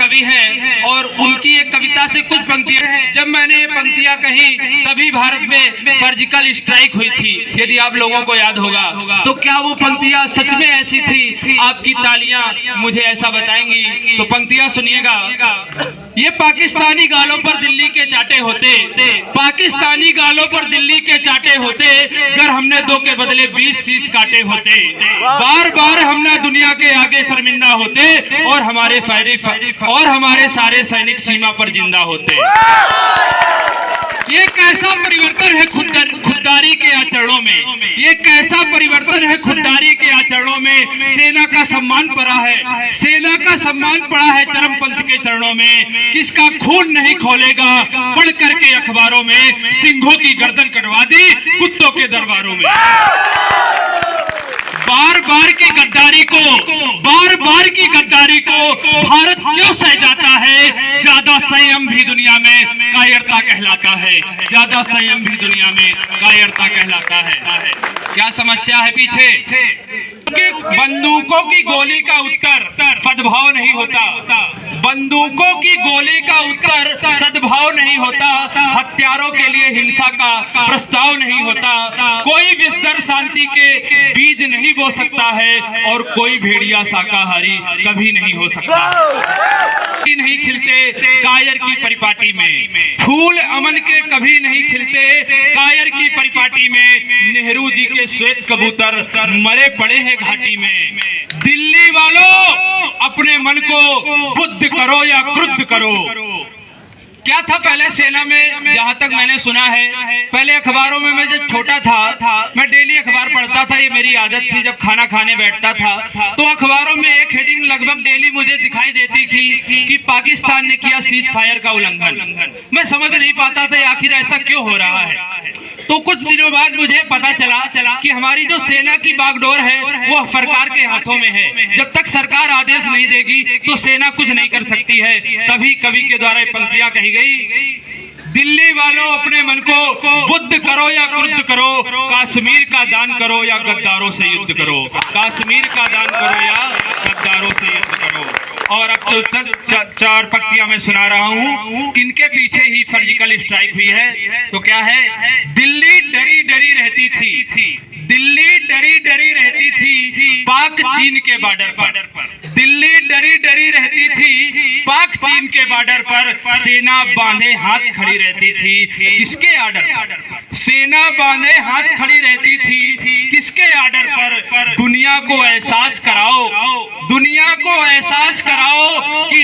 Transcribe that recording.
कवि हैं और उनकी एक कविता से कुछ पंक्तियां हैं। जब मैंने ये पंक्तियां कही तभी भारत में सर्जिकल स्ट्राइक हुई थी, यदि आप लोगों को याद होगा। तो क्या वो पंक्तियां सच में ऐसी थी? आपकी तालियां मुझे ऐसा बताएंगी। तो पंक्तियां सुनिएगा। ये पाकिस्तानी गालों पर दिल्ली के चाटे होते, पाकिस्तानी गालों पर दिल्ली के चाटे होते, अगर हमने 2 के बदले 20 शीश काटे होते, बार बार हमने दुनिया के आगे शर्मिंदा होते और हमारे सारे सैनिक सीमा पर जिंदा होते। ये कैसा परिवर्तन है खुददारी के आचरणों में, ये कैसा परिवर्तन है खुददारी के आचरणों में। सेना का सम्मान पड़ा है, सेना का सम्मान पड़ा है चरमपंथ के चरणों में। किसका खून नहीं खोलेगा पढ़ करके अखबारों में, सिंहों की गर्दन कटवा दी कुत्तों के दरबारों में। बार बार की गद्दारी को भारत क्यों सह जाता है? ज्यादा संयम भी दुनिया में कायरता कहलाता है, ज्यादा संयम भी दुनिया में कायरता कहलाता है। क्या समस्या है पीछे? बंदूकों की गोली का उत्तर सद्भाव नहीं होता, बंदूकों की गोली का उत्तर सद्भाव नहीं होता, हथियारों के लिए हिंसा का प्रस्ताव नहीं होता। कोई विस्तर शांति के बीज नहीं बो सकता है और कोई भेड़िया शाकाहारी कभी नहीं हो सकता। नहीं खिलते कायर की परिपाटी में, फूल अमन के कभी नहीं खिलते कायर की परिपाटी में। नेहरू जी के श्वेत कबूतर मरे पड़े हैं घाटी में। दिल्ली वालों अपने मन को बुद्ध करो या क्रुद्ध करो। क्या था पहले सेना में? जहां तक मैंने सुना है, पहले अखबारों में मैं जब छोटा था मैं डेली अखबार पढ़ता था, ये मेरी आदत थी। जब खाना खाने बैठता था तो अखबारों में एक हेडिंग लगभग डेली मुझे दिखाई देती थी कि पाकिस्तान ने किया सीज फायर का उल्लंघन। मैं समझ नहीं पाता था आखिर ऐसा क्यों हो रहा है। तो कुछ दिनों बाद मुझे पता चला कि हमारी जो सेना की बागडोर है वो सरकार के हाथों में है। जब तक सरकार आदेश नहीं देगी तो सेना कुछ नहीं कर सकती है। तभी कवि के द्वारा पंक्तियां कही गई, दिल्ली वालों अपने मन को बुद्ध करो या क्रुद्ध करो, कश्मीर का दान करो या गद्दारों से युद्ध करो, कश्मीर का दान करो या गद्दारों से युद्ध करो। और अब तो 4 पंक्तियां मैं सुना रहा हूं, इनके पीछे ही सर्जिकल स्ट्राइक हुई है। तो क्या है? दिल्ली डरी डरी रहती थी, दिल्ली डरी डरी रहती थी पाक चीन के बॉर्डर पर, दिल्ली डरी डरी रहती थी पाक चीन के बॉर्डर पर। सेना बांधे हाथ खड़ी रहती थी, किसके आर्डर पर? सेना बांधे हाथ खड़ी रहती थी, किसके आर्डर पर? दुनिया को एहसास कराओ, दुनिया को एहसास कराओ कि